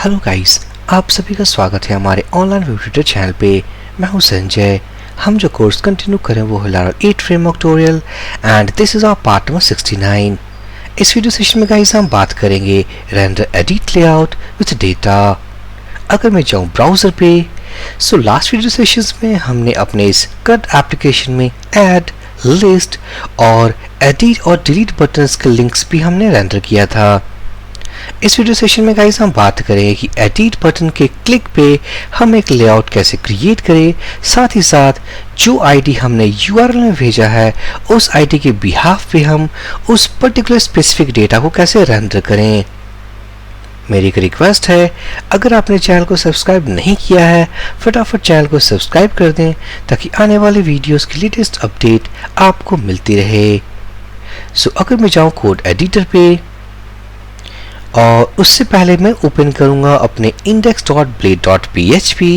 Hello guys, आप सभी का स्वागत है हमारे ऑनलाइन वीडियो ट्यूटर चैनल पे। मैं हूं संजय। हम जो कोर्स कंटिन्यू करें वो है Laravel 8 framework tutorial and this is our part number 69। इस वीडियो सेशन में गाइस हम बात करेंगे render edit layout with data. अगर मैं जाऊं ब्राउजर पे, सो लास्ट वीडियो सेशंस में हमने अपने इस CRUD एप्लीकेशन में ऐड, लिस्ट और एडिट और डिलीट बटन्स के लिंक्स भी हमने रेंडर किया था। इस वीडियो सेशन में गाइस हम बात करेंगे कि एडिट बटन के क्लिक पे हम एक लेआउट कैसे क्रिएट करें, साथ ही साथ जो आईडी हमने यूआरएल में भेजा है उस आईडी के बिहाफ पे हम उस पर्टिकुलर स्पेसिफिक डेटा को कैसे रेंडर करें। मेरी एक रिक्वेस्ट है, अगर आपने चैनल को सब्सक्राइब नहीं किया है फटाफट चैनल को सब्सक्राइब कर दें ताकि आने वाले वीडियोस की लेटेस्ट अपडेट आपको मिलती रहे। सो अगर मैं जाऊं कोड एडिटर पे और उससे पहले मैं ओपन करूंगा अपने index.blade.php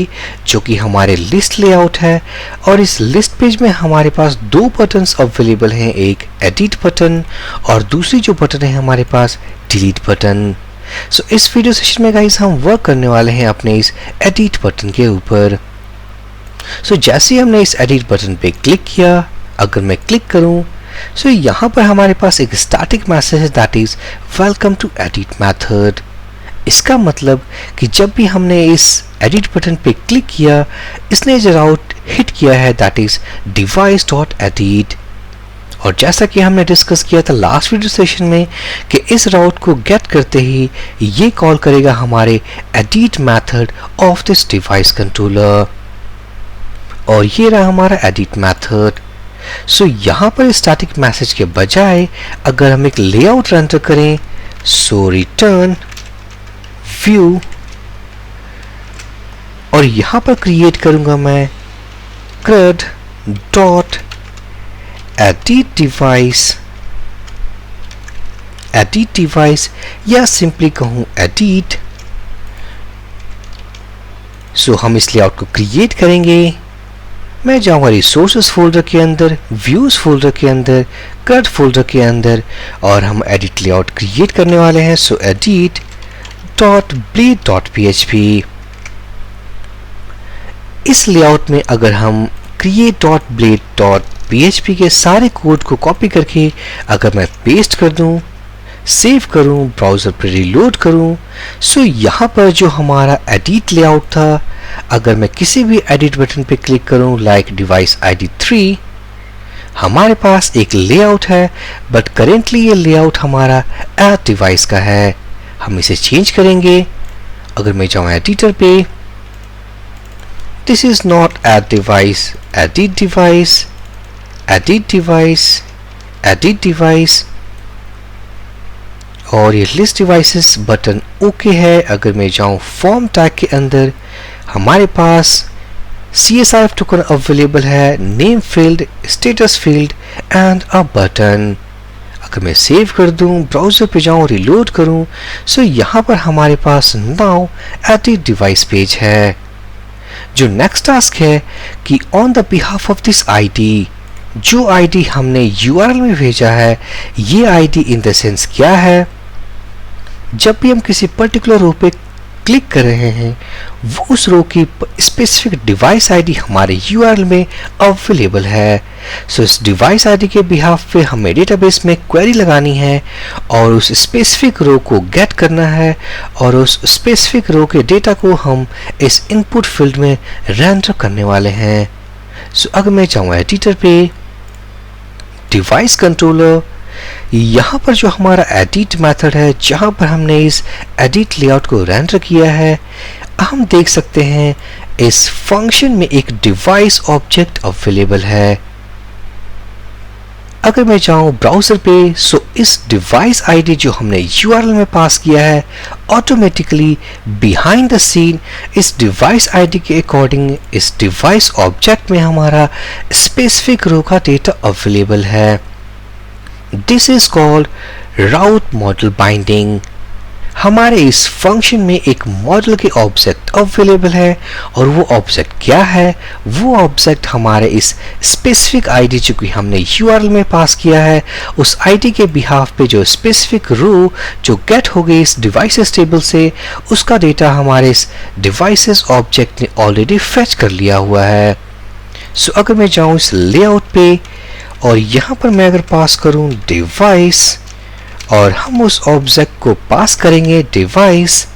जो कि हमारे लिस्ट लेआउट है, और इस लिस्ट पेज में हमारे पास दो बटन्स अवेलेबल हैं, एक एडिट बटन और दूसरी जो बटन है हमारे पास डिलीट बटन। सो इस वीडियो सेशन में गाइस हम वर्क करने वाले हैं अपने इस एडिट बटन के ऊपर। सो जैसे ही हमने इस एडिट बटन पे क्लिक किया, अगर मैं क्लिक करूं सो यहाँ पर हमारे पास एक स्टैटिक मैसेज है that is welcome to edit method. इसका मतलब कि जब भी हमने इस एडिट बटन पे क्लिक किया, इसने जो राउट हिट किया है दैट इज device.edit। और जैसा कि हमने डिस्कस किया था लास्ट वीडियो सेशन में कि इस राउट को गेट करते ही ये कॉल करेगा हमारे edit method of this device controller, और ये रहा हमारा एडिट मेथड। सो यहाँ पर स्टैटिक मैसेज के बजाय अगर हम एक लेआउट रेंडर करें, सो रिटर्न व्यू, और यहाँ पर क्रिएट करूंगा मैं CRUD डॉट एडिट डिवाइस या सिंपली कहूँ एडिट। सो हम इस लेआउट को क्रिएट करेंगे। मैं जाऊंगा रिसोर्सेज फोल्डर के अंदर, व्यूज फोल्डर के अंदर, CRUD फोल्डर के अंदर, और हम एडिट लेआउट क्रिएट करने वाले हैं। So edit dot blade dot php। इस लेआउट में अगर हम create dot blade dot php के सारे कोड को कॉपी करके अगर मैं पेस्ट कर दूं, सेव करूं, ब्राउजर पर रीलोड करूं, सो यहाँ पर जो हमारा एडिट लेआउट था, अगर मैं किसी भी एडिट बटन पे क्लिक करूं लाइक डिवाइस ID 3, हमारे पास एक लेआउट है, बट करेंटली ये लेआउट हमारा एड डिवाइस का है। हम इसे चेंज करेंगे। अगर मैं जाऊं एडिटर पे, this is not add device, edit device, edit device, edit device, और ये लिस्ट डिवाइसेस बटन ओके है। अगर मैं जाऊं फॉर्म टैग के अंदर, हमारे पास CSRF टोकन अवेलेबल है, name field, status field and a button. अगर मैं सेव कर दूं, ब्राउजर पे जाऊं, रिलोड करूं, सो यहाँ पर हमारे पास नाउ एडिट डिवाइस पेज है। जो नेक्स्ट टास्क है कि on the behalf of this ID, जो आईडी हमने यूआरएल में भेजा है, ये आईडी इन द सेंस क्या है, जब भी हम किसी पर्टिकुलर रो पे क्लिक कर रहे हैं वो उस रो की स्पेसिफिक डिवाइस आईडी हमारे यूआरएल में अवेलेबल है। सो इस डिवाइस आईडी के बिहाफ पे हमें डेटाबेस में क्वेरी लगानी है और उस स्पेसिफिक रो को गेट करना है, और उस स्पेसिफिक रो के डेटा को हम इस इनपुट फील्ड में रेंडर करने वाले हैं। सो अगर मैं जाऊँ एडिटर पे, डिवाइस कंट्रोलर, यहाँ पर जो हमारा एडिट मेथड है जहाँ पर हमने इस एडिट लेआउट को रेंडर किया है, हम देख सकते हैं इस फंक्शन में एक डिवाइस ऑब्जेक्ट अवेलेबल है। अगर मैं जाऊँ ब्राउजर पे, सो इस डिवाइस आईडी जो हमने यूआरएल में पास किया है, ऑटोमेटिकली बिहाइंड द सीन इस डिवाइस आईडी के अकॉर्डिंग इस डिवाइस ऑब्जेक्ट में हमारा स्पेसिफिक रो का डेटा अवेलेबल है। This is called route model binding. हमारे इस फंक्शन में एक मॉडल के ऑब्जेक्ट अवेलेबल है और वो ऑब्जेक्ट क्या है, वो ऑब्जेक्ट हमारे इस स्पेसिफिक आईडी जो कि हमने यूआरएल में पास किया है, उस आईडी के बिहाफ पे जो स्पेसिफिक रो जो गेट हो गई इस डिवाइसेस टेबल से, उसका डेटा हमारे इस डिवाइसेस ऑब्जेक्ट ने ऑलरेडी फेच कर लिया हुआ है। सो अगर मैं जाऊं इस लेआउट पे और यहाँ पर मैं अगर पास करूं डिवाइस और हम उस ऑब्जेक्ट को पास करेंगे डिवाइस,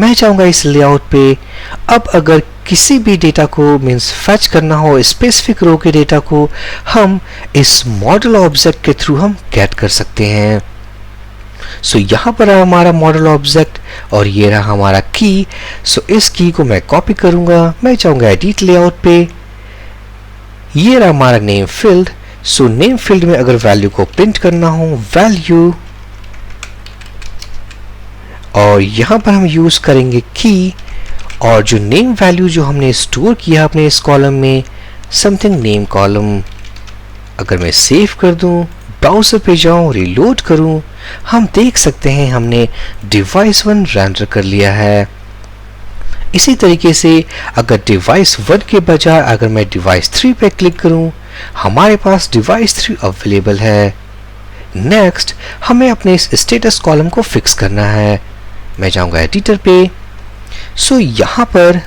मैं चाहूँगा इस लेआउट पे अब अगर किसी भी डेटा को मीन्स फैच करना हो स्पेसिफिक रो के डेटा को, हम इस मॉडल ऑब्जेक्ट के थ्रू हम गेट कर सकते हैं। सो यहाँ पर है हमारा मॉडल ऑब्जेक्ट और ये रहा हमारा की। सो इस की को मैं कॉपी करूँगा, मैं चाहूँगा एडिट लेआउट पे, ये रहा हमारा name field. So name field में अगर वैल्यू को प्रिंट करना हो वैल्यू, और यहाँ पर हम यूज करेंगे की, और जो नेम वैल्यू जो हमने स्टोर किया अपने इस कॉलम में समथिंग नेम कॉलम, अगर मैं सेव कर दूं, ब्राउज़र पे जाऊं, रीलोड करूं, हम देख सकते हैं हमने डिवाइस 1 रेंडर कर लिया है। इसी तरीके से अगर डिवाइस 1 के बजाय अगर मैं डिवाइस 3 पे क्लिक करूं, हमारे पास डिवाइस 3 अवेलेबल है। नेक्स्ट हमें अपने इस स्टेटस कॉलम को फिक्स करना है, मैं जाऊंगा एडिटर पे। सो यहाँ पर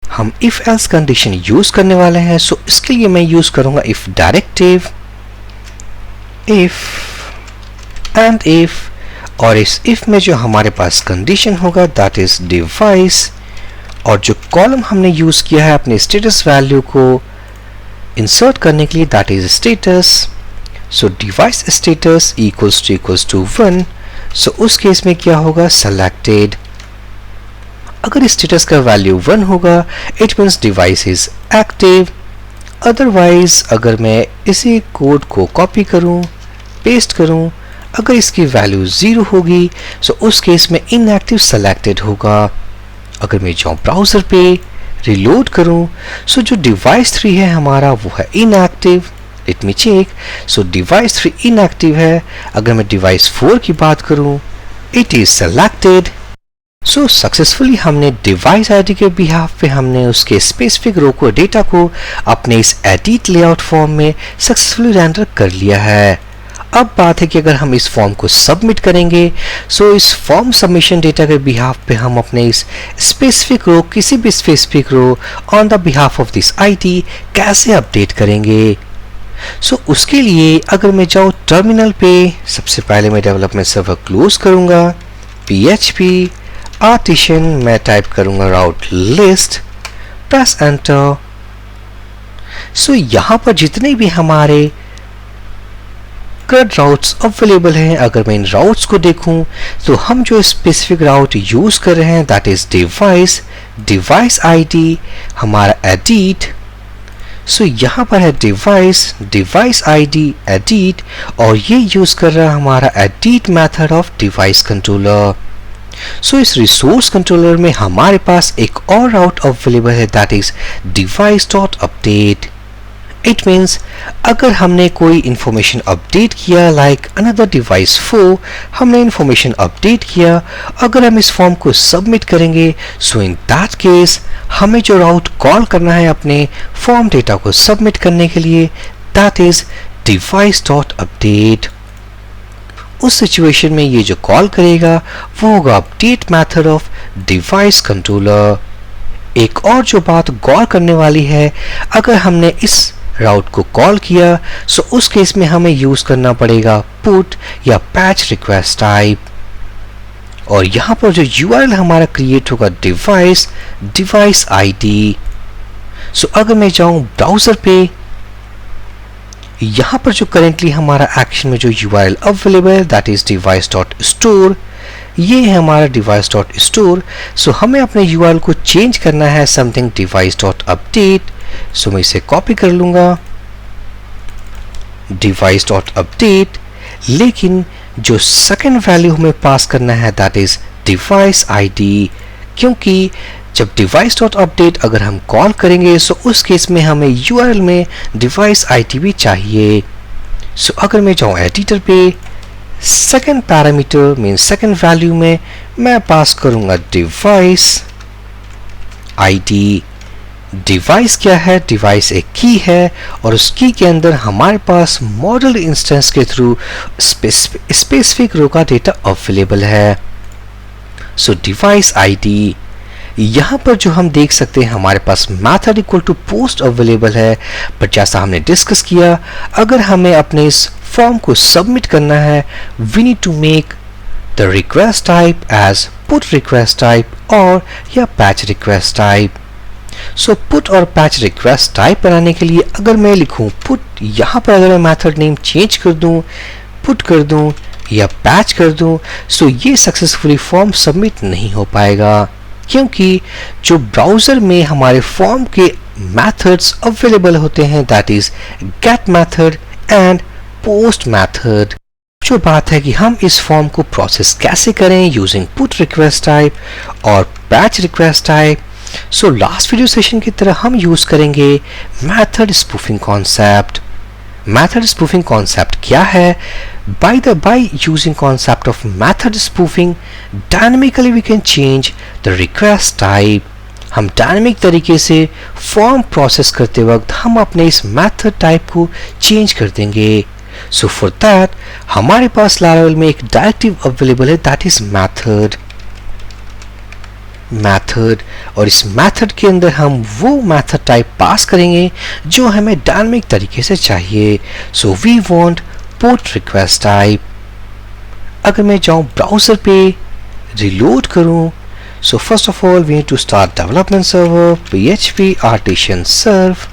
हम इफ एल्स कंडीशन यूज करने वाले हैं। सो इसके लिए मैं यूज करूंगा if directive, if and if, और इस इफ में जो हमारे पास कंडीशन होगा दैट इज डिवाइस, और जो कॉलम हमने यूज किया है अपने स्टेटस वैल्यू को इंसर्ट करने के लिए that is status. So device status equals to 1। So उस केस में क्या होगा, सेलेक्टेड। अगर स्टेटस का वैल्यू 1 होगा it means device is active. Otherwise अगर मैं इसी कोड को कॉपी करूं, पेस्ट करूं, अगर इसकी वैल्यू 0 होगी सो उस केस में इनएक्टिव सेलेक्टेड होगा। अगर मैं जाऊं ब्राउज़र पे, रिलोड करूं, सो जो डिवाइस 3 है हमारा वो है inactive. Let me check. So device 3 inactive है। अगर मैं डिवाइस 4 की बात करूं, it is selected. So successfully हमने डिवाइस आईडी के बिहाफ पे हमने उसके स्पेसिफिक रो को डेटा को अपने इस एडिट लेआउट फॉर्म में सक्सेसफुली रेंडर कर लिया है। अब बात है कि अगर हम इस फॉर्म को सबमिट करेंगे, सो इस फॉर्म सबमिशन डेटा के बिहाफ पे हम अपने इस स्पेसिफिक रो, किसी भी specific row on the behalf of this ID कैसे अपडेट करेंगे। सो उसके लिए अगर मैं जाऊँ टर्मिनल पे, सबसे पहले मैं डेवलपमेंट सर्वर क्लोज करूँगा, PHP आर्टिशन मैं टाइप करूँगा राउट लिस्ट, प्रेस एंटर। सो यहाँ पर जितने भी हमारे CRUD राउट्स अवेलेबल हैं, अगर मैं इन राउट्स को देखूं तो हम जो स्पेसिफिक राउट यूज कर रहे हैं that is device, device ID हमारा एडिट। सो यहाँ पर है डिवाइस, डिवाइस आईडी एडिट, और ये यूज कर रहा है हमारा edit method of device controller. So इस रिसोर्स कंट्रोलर में हमारे पास एक और राउट अवेलेबल है that is device dot update. It means अगर हमने कोई इंफॉर्मेशन अपडेट किया लाइक अनदर डिवाइस 4, हमने इंफॉर्मेशन अपडेट किया, अगर हम इस फॉर्म को सबमिट करेंगे सो इन दैट केस हमें जो राउट कॉल करना है अपने फॉर्म डेटा को सबमिट करने के लिए that is device dot update. उस सिचुएशन में ये जो कॉल करेगा वो होगा update method of device controller. एक और जो बात गौर करने वाली है, अगर हमने इस राउट को कॉल किया सो उस केस में हमें यूज करना पड़ेगा पुट या पैच रिक्वेस्ट टाइप, और यहाँ पर जो URL हमारा क्रिएट होगा डिवाइस, डिवाइस आईडी। सो अगर मैं जाऊं ब्राउजर पे, यहाँ पर जो करेंटली हमारा एक्शन में जो URL अवेलेबल है that is device dot store, ये है हमारा डिवाइस डॉट स्टोर। सो हमें अपने URL को चेंज करना है समथिंग डिवाइस डॉट अपडेट। सो मैं इसे कॉपी कर लूंगा डिवाइस डॉट अपडेट, लेकिन जो सेकेंड वैल्यू हमें पास करना है दैट इज डिवाइस आईडी, क्योंकि जब device.update अगर हम कॉल करेंगे सो उस केस में हमें URL में डिवाइस ID भी चाहिए। सो अगर मैं जाऊँ एडिटर पे, second parameter mean second value में मैं पास करूंगा डिवाइस ID। डिवाइस क्या है? डिवाइस एक की है और उस की के अंदर हमारे पास मॉडल इंस्टेंस के थ्रू स्पेसिफिक रो का डेटा अवेलेबल है। सो डिवाइस ID, यहाँ पर जो हम देख सकते हैं हमारे पास method equal to post available है, बट जैसा हमने डिस्कस किया अगर हमें अपने इस फॉर्म को सबमिट करना है we need to make the request type as put request type और या patch request type. So put और पैच रिक्वेस्ट टाइप बनाने के लिए अगर मैं लिखूं पुट, यहाँ पर अगर मैं मेथड नेम चेंज कर दूं, पुट कर दूं या पैच कर दूं, सो ये सक्सेसफुली फॉर्म सबमिट नहीं हो पाएगा क्योंकि जो ब्राउज़र में हमारे फॉर्म के मेथड्स अवेलेबल होते हैं that is get method and post method. जो बात है कि हम इस फॉर्म को प्रोसेस कैसे करें यूजिंग पुट रिक्वेस्ट टाइप और patch request type. So last video session की तरह हम यूज करेंगे method spoofing concept. Method spoofing concept क्या है? by using concept of method spoofing, dynamically we can change the request type। हम dynamic तरीके से फॉर्म प्रोसेस करते वक्त हम अपने इस मेथड टाइप को चेंज कर देंगे। सो फॉर दैट हमारे पास Laravel में एक डायरेक्टिव अवेलेबल है दैट इज मेथड और इस मेथड के अंदर हम वो मेथड टाइप पास करेंगे जो हमें डायनामिक तरीके से चाहिए। So we want post request type. अगर मैं जाऊं ब्राउज़र पे रिलोड करूं, so first of all we need to start development server php artisan serve।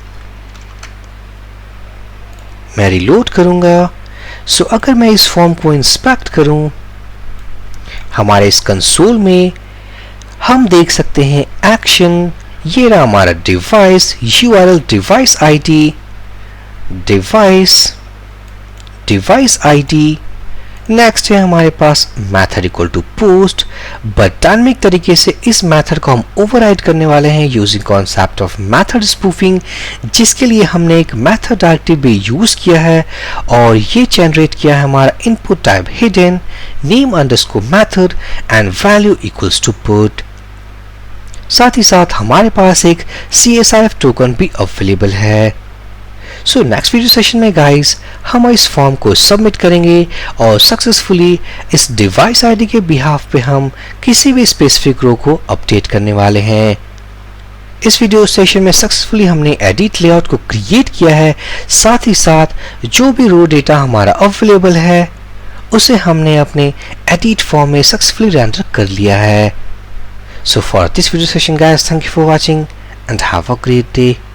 मैं रिलोड करूंगा। सो अगर मैं इस फॉर्म को इंस्पेक्ट करूं, हमारे इस कंसोल में हम देख सकते हैं एक्शन, ये रहा हमारा device URL device ID, next है हमारे पास method equal to post, but dynamic तरीके से इस मेथड को हम ओवरराइड करने वाले हैं using concept of method spoofing, जिसके लिए हमने एक मेथड डायरेक्टिव भी यूज किया है और ये जनरेट किया है हमारा input type hidden name underscore method and value equals to put. साथ ही साथ हमारे पास एक CSIF टोकन भी अवेलेबल है। सो नेक्स्ट वीडियो सेशन में गाइस हम इस फॉर्म को सबमिट करेंगे और सक्सेसफुली इस डिवाइस ID के बिहाफ पे हम किसी भी स्पेसिफिक रो को अपडेट करने वाले हैं। इस वीडियो सेशन में सक्सेसफुली हमने एडिट लेआउट को क्रिएट किया है, साथ ही साथ जो भी रो डेटा हमारा अवेलेबल है उसे हमने अपने एडिट फॉर्म में सक्सेसफुली रेंडर कर लिया है। So for this video session guys, thank you for watching and have a great day.